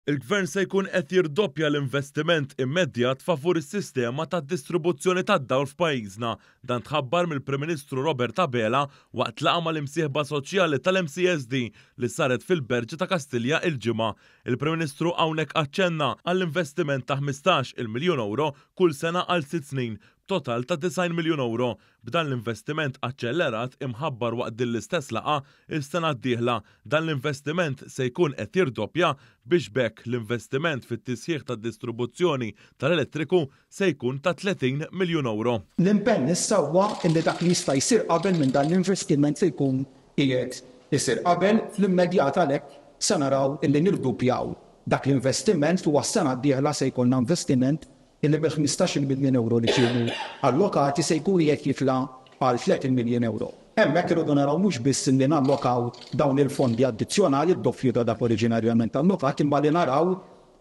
Il-Gvern se jkun qed jirdoppja l-investiment immedjat favur is-sistema tad-distribuzzjoni tad-dawl f'pajjiżna. Dan tħabbar mill-Prim Ministru Robert Abela waqt laqgħa mal-imsieħba soċjali tal-MCSD li saret fil-Berġi ta' Kastilja il-ġimgħa. Il-Prim Ministru hawnhekk aċċenna għall-investiment ta' 15 miljun euro kull sena għal 6 snin, total ta' 9 miljun euro. B'dan l-investiment aċċellerat imħabbar waqt din l-istess laqa il-sena d-dieħla. Dan l-investiment se jkun qed jirdoppja biex bekk l-investiment fit-tisħiħ tad-distribuzzjoni tal-elettriku se jkun ta' 30 miljun euro. L-impenn issa huwa li dak li jista' jsir qabel minn dan l-investiment se jkun qiegħed isir qabel fl-immedjat għalhekk se naraw illi nirdupjaw dak l-investiment u għas-sena d-dieħla se jkollna investiment illi bil-15 miljun euro li kienu allokati se jkun qed jitla għal 30 miljun euro. Hemmhekk irridu naraw mhux biss li nallokaw dawn il-fondi addizzjonali d-doppju ta' dak oriġinarjament allokat, imma li naraw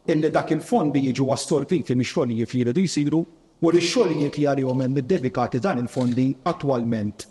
illi dak il-fondi jiġu assorbiti mix-xogħlijiet li jridu jsiru u x-xogħlijiet li għalihom hemm iddedikati dan il-fondi attwalment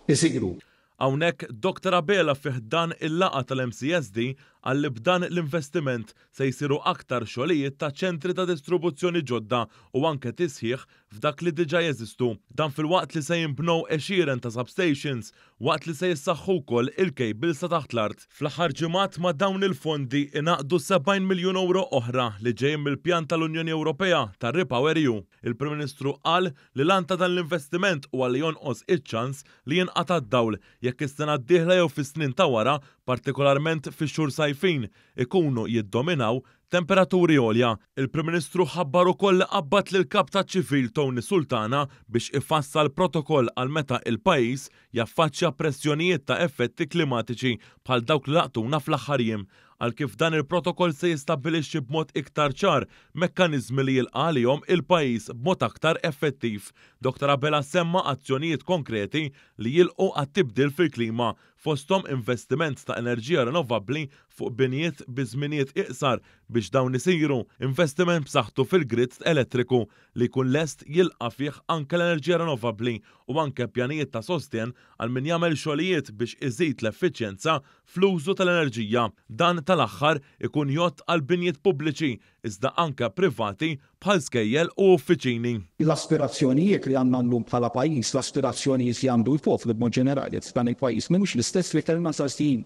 isiru. Hawnhekk Dr. Abela fih dan il-laqa tal-MCSD għalli b'dan l-investiment se jsiru aktar xogħlijiet ta' ċentri ta' distribuzzjoni ġodda u anke tisħiħ f'dak li diġà jeżistu. Dan fil-waqt li se jinbnew għexieren ta' substations waqt li se jissaħħu wkoll il-kejbils ta' taħt l-art. Fl-aħħar ġimgħat ma' dawn il-fondi inaqdu 70 miljun euro oħra li ġejjin mill-pjan tal-Unjoni Ewropea tar-REPowerEU. Il-Prim Ministru qal li lan ta' dan l-investiment huwa li jonqos iċ-ċans li jinqata' d-dawl jekk is-sena d-dieħla jew fis-snin ta' wara, partikolarment fix-xhur sajfin, ikunu jiddominaw temperaturi għolja. Il-Prim Ministru ħabbar ukoll li qabad lil kap taċ-ċivil Tony Sultana biex ifassal protokoll għal meta il-pajjiż jaffaċċja pressjonijiet ta' effetti klimatiċi bħal dawk li laqtuna fl-aħħar jiem. Għal kif dan il-protokoll se jistabbilixxi b'mod iktar ċar mekkaniżmi li jilqa' għalihom il-pajjiż b'mod aktar effettiv. Dr. Abela semma azzjonijiet konkreti li jilqu għat-tibdil fil-klima fosthom investiment ta' enerġija renovabbli fuq binijiet bi żminijiet iqsar biex dawn isiru, investiment b'saħħtu fil-grid elettriku li jkun lest jilqa' fih anke l-enerġija renovabbli u anke pjanijiet ta' sostien għal min jagħmel xogħlijiet biex iżid l-effiċjenza fl-użu tal-enerġija. Dan tal-aħħar ikun jgħott għal binjiet pubbliċi iżda anke privati bħal skejjel u uffiċini. L-aspirazzjonijiet li għandna llum bħala pajjiż, l-aspirazzjonijiet li għandu l-poplu b'mod ġenerali f'dan il-pajjiż mhumiex l-istess li kellna sa snin.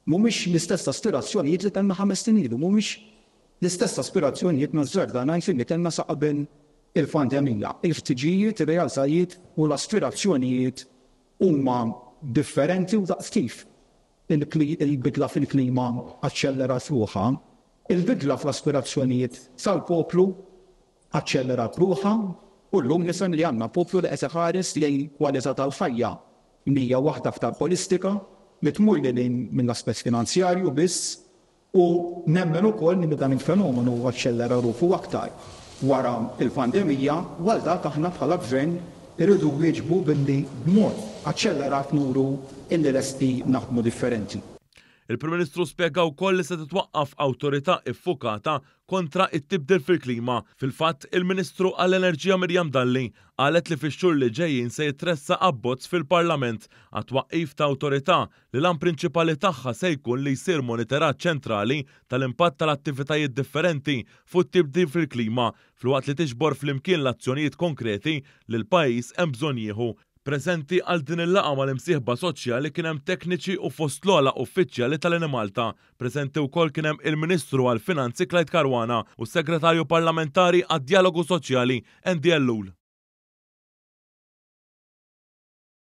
Mhumiex l-istess aspirazzjonijiet li kellna 5 snin ilu, mhumiex l-istess aspirazzjonijiet nażżarda ngħid li kellna sa qabel il-pandemija. Il-ħtiġijiet, ir-realtajiet u l-aspirazzjonijiet huma differenti u daqs kif il-bidla fil-klima aċċellerat ruħha, il-bidla fl-aspirazzjonijiet sal-poplu aċċellerat ruħha u llum nisan li għandna poplu li qed iħares lejn kwalità tal-ħajja mija waħda f'tal politika li tmur lil mill-aspett finanzjarju biss u nemmen ukoll li dan il-fenomenu aċċellera ruħu aktar. Wara il-pandemija, għal dak aħna bħala gvern irridu wieġbu billi b'mod aċċellerat nuru illi lesti naħdmu differenti. Il-Prim Ministru spjega wkoll li se titwaqqaf awtorità iffukata kontra it-tibdil fil-klima. Fil-fatt, il-Ministru għall-Enerġija Mirjam Dalli qalet li fix-xhur li ġejjin se jitressa abbozz fil-Parlament għat-twaqqif ta' awtorità li l-għan prinċipali tagħha se jkun li jsir monitoraġġ ċentrali tal-impatt tal-attivitajiet differenti fuq it-tibdil fil-klima filwaqt li tiġbor flimkien l-azzjonijiet konkreti li l-pajjiż hemm bżonn jieħu. Preżenti għal din il-laqgħa mal-imsieħba soċjali kien hemm tekniċi u fost l-ogħla uffiċjali tal-Enemalta. Preżenti wkoll kien hemm il-Ministru għall-Finanzi Clyde Caruana u s-Segretarju Parlamentari għad-Dialogu Soċjali Andy Ellul.